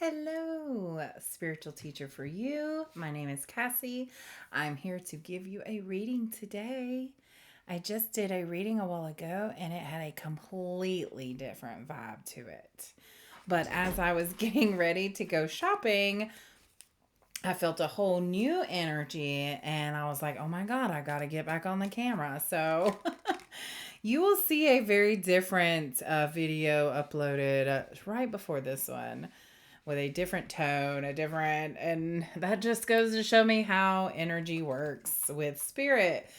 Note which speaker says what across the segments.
Speaker 1: Hello, spiritual teacher for you. My name is Cassie. I'm here to give you a reading today. I just did a reading a while ago and it had a completely different vibe to it. But as I was getting ready to go shopping, I felt a whole new energy and I was like, oh my God, I got to get back on the camera. So you will see a very different video uploaded right before this one with a different tone, and that just goes to show me how energy works with spirit.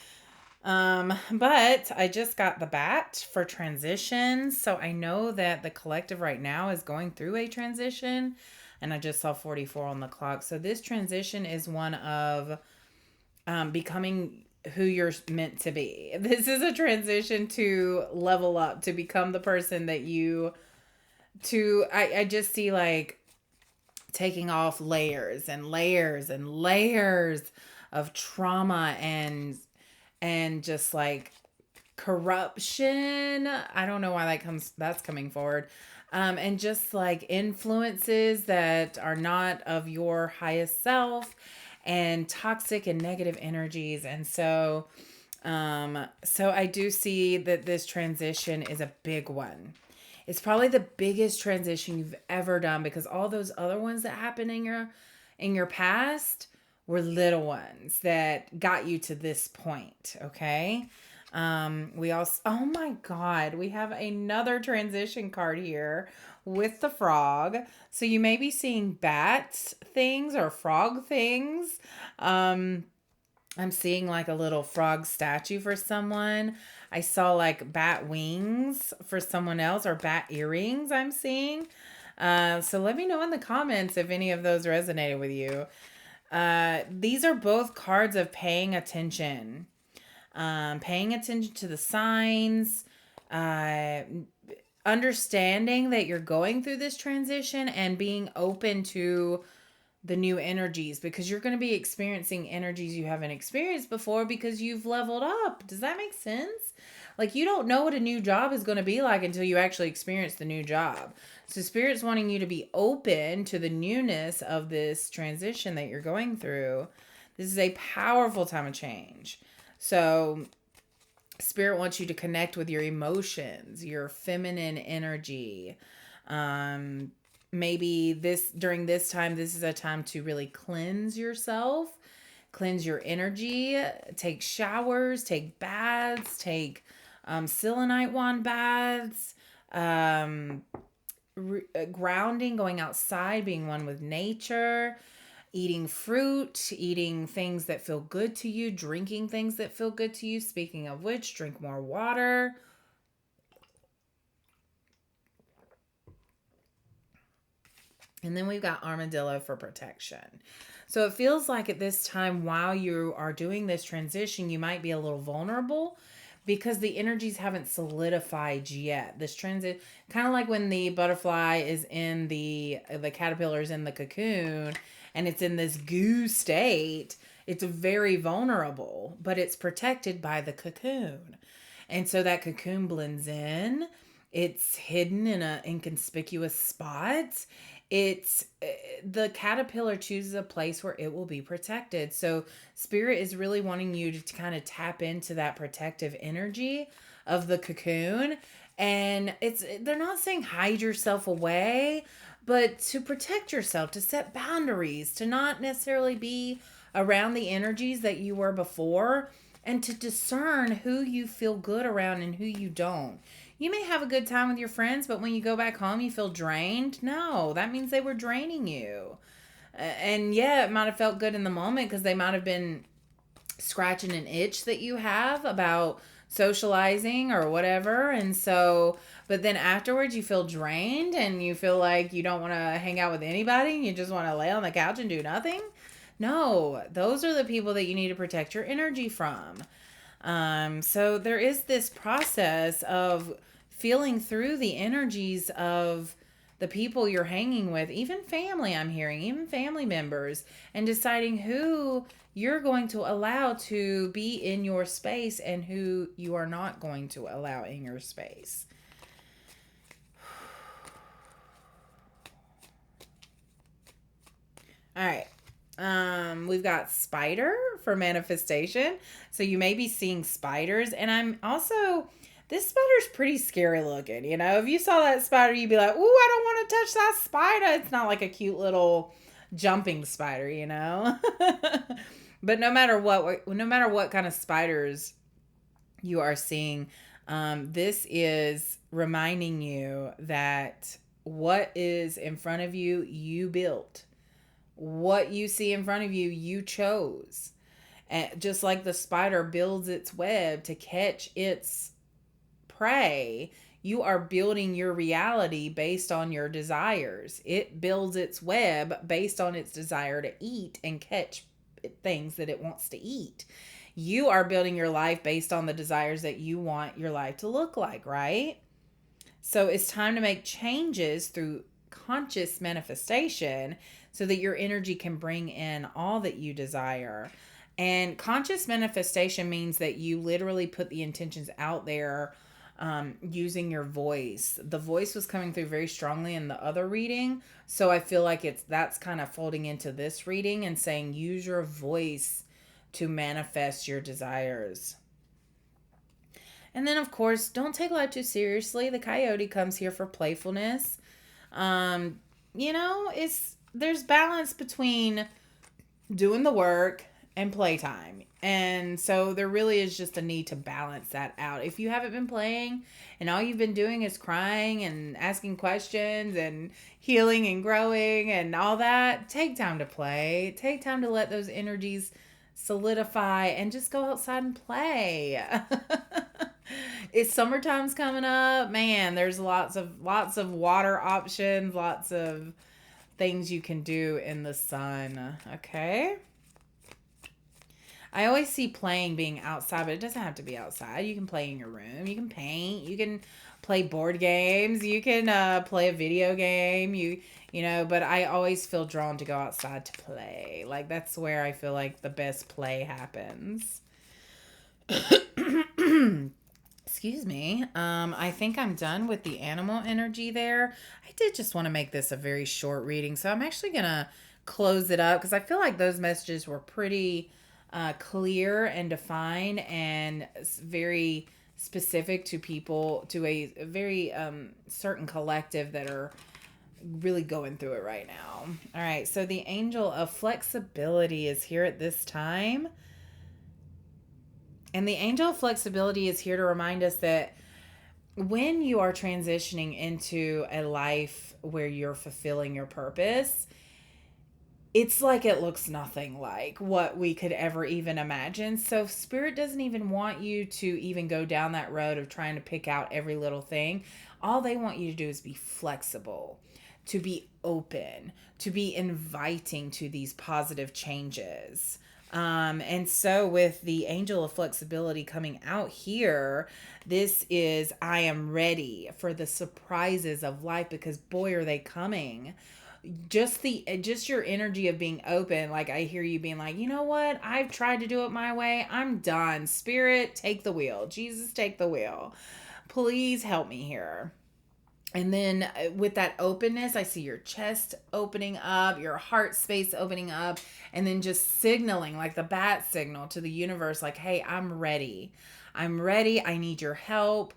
Speaker 1: But I just got the bat for transition, so I know that the collective right now is going through a transition, and I just saw 44 on the clock. So this transition is one of becoming who you're meant to be. This is a transition to level up, to become the person that you to I just see like taking off layers and layers and layers of trauma and just like corruption. I don't know why that's coming forward. And just like influences that are not of your highest self and toxic and negative energies. And so I do see that this transition is a big one. It's probably the biggest transition you've ever done because all those other ones that happened in your past were little ones that got you to this point, okay? We also, oh my God, we have another transition card here with the frog. So you may be seeing bat things or frog things. I'm seeing like a little frog statue for someone. I saw like bat wings for someone else or bat earrings I'm seeing. So let me know in the comments if any of those resonated with you. These are both cards of paying attention to the signs, uh, understanding that you're going through this transition and being open to the new energies because you're going to be experiencing energies you haven't experienced before because you've leveled up. Does that make sense? Like you don't know what a new job is going to be like until you actually experience the new job. So spirit's wanting you to be open to the newness of this transition that you're going through. This is a powerful time of change. So spirit wants you to connect with your emotions, your feminine energy. Maybe during this time, this is a time to really cleanse yourself, cleanse your energy, take showers, take baths, take selenite wand baths, grounding, going outside, being one with nature, eating fruit, eating things that feel good to you, drinking things that feel good to you. Speaking of which, drink more water. And then we've got armadillo for protection. So it feels like at this time, while you are doing this transition, you might be a little vulnerable because the energies haven't solidified yet. This transit, kind of like when the butterfly is in the caterpillar's in the cocoon and it's in this goo state, it's very vulnerable, but it's protected by the cocoon. And so that cocoon blends in. It's hidden in a inconspicuous spot. It's the caterpillar chooses a place where it will be protected. So spirit is really wanting you to kind of tap into that protective energy of the cocoon. And they're not saying hide yourself away, but to protect yourself, to set boundaries, to not necessarily be around the energies that you were before, and to discern who you feel good around and who you don't. You may have a good time with your friends, but when you go back home, you feel drained. No, that means they were draining you. And yeah, it might have felt good in the moment because they might have been scratching an itch that you have about socializing or whatever. And so, but then afterwards, you feel drained and you feel like you don't want to hang out with anybody and you just want to lay on the couch and do nothing. No, those are the people that you need to protect your energy from. So there is this process of feeling through the energies of the people you're hanging with, even family, I'm hearing, even family members, and deciding who you're going to allow to be in your space and who you are not going to allow in your space. All right. We've got spider for manifestation. So you may be seeing spiders. And I'm also, this spider's pretty scary looking. You know, if you saw that spider, you'd be like, ooh, I don't want to touch that spider. It's not like a cute little jumping spider, you know? But no matter what kind of spiders you are seeing, this is reminding you that what is in front of you, you built. What you see in front of you, you chose. And just like the spider builds its web to catch its prey, you are building your reality based on your desires. It builds its web based on its desire to eat and catch things that it wants to eat. You are building your life based on the desires that you want your life to look like, right? So it's time to make changes through conscious manifestation so that your energy can bring in all that you desire. And conscious manifestation means that you literally put the intentions out there, using your voice. The voice was coming through very strongly in the other reading. So I feel like that's kind of folding into this reading and saying use your voice to manifest your desires. And then, of course, don't take life too seriously. The coyote comes here for playfulness. Um, it's there's balance between doing the work and playtime. And so there really is just a need to balance that out. If you haven't been playing and all you've been doing is crying and asking questions and healing and growing and all that, take time to play. Take time to let those energies solidify and just go outside and play. It's summertime's coming up. Man, there's lots of water options, lots of things you can do in the sun. Okay? I always see playing being outside, but it doesn't have to be outside. You can play in your room. You can paint. You can play board games. You can play a video game. But I always feel drawn to go outside to play. Like that's where I feel like the best play happens. Excuse me. I think I'm done with the animal energy there. I did just want to make this a very short reading, so I'm actually gonna close it up because I feel like those messages were pretty clear and defined and very specific to people, to a very certain collective that are really going through it right now. All right, so the angel of flexibility is here at this time. And the angel of flexibility is here to remind us that when you are transitioning into a life where you're fulfilling your purpose, it's like it looks nothing like what we could ever even imagine. So, Spirit doesn't even want you to even go down that road of trying to pick out every little thing. All they want you to do is be flexible, to be open, to be inviting to these positive changes. And so, with the angel of flexibility coming out here, this is I am ready for the surprises of life because boy, are they coming. Just your energy of being open, like I hear you being like, you know what, I've tried to do it my way, I'm done. Spirit, take the wheel. Jesus, take the wheel. Please help me here. And then with that openness, I see your chest opening up, your heart space opening up, and then just signaling like the bat signal to the universe, like, hey, I'm ready. I'm ready. I need your help.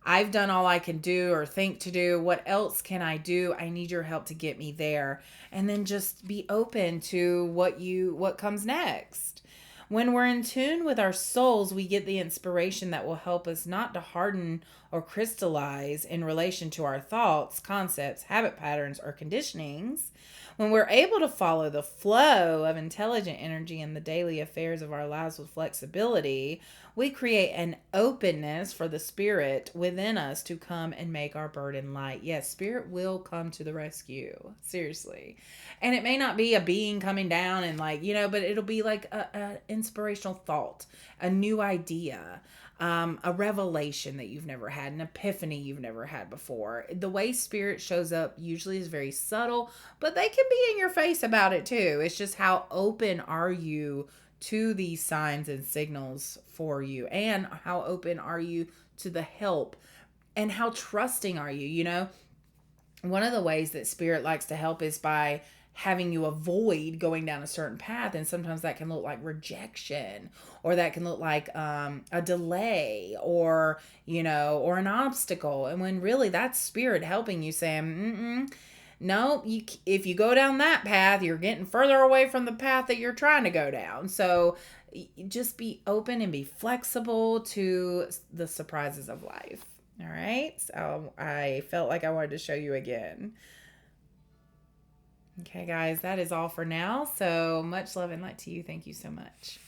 Speaker 1: I've done all I can do or think to do. What else can I do? I need your help to get me there. And then just be open to what comes next. When we're in tune with our souls, we get the inspiration that will help us not to harden or crystallize in relation to our thoughts, concepts, habit patterns, or conditionings. When we're able to follow the flow of intelligent energy in the daily affairs of our lives with flexibility, we create an openness for the spirit within us to come and make our burden light. Yes, spirit will come to the rescue. Seriously. And it may not be a being coming down and but it'll be like a inspirational thought, a new idea, a revelation that you've never had, an epiphany you've never had before. The way spirit shows up usually is very subtle, but they can be in your face about it too. It's just how open are you to these signs and signals for you, and how open are you to the help, and how trusting are you. One of the ways that spirit likes to help is by having you avoid going down a certain path. And sometimes that can look like rejection, or that can look like a delay, or, or an obstacle. And when really that's spirit helping you, saying, no, if you go down that path, you're getting further away from the path that you're trying to go down. So just be open and be flexible to the surprises of life. All right. So I felt like I wanted to show you again. Okay, guys, that is all for now. So much love and light to you. Thank you so much.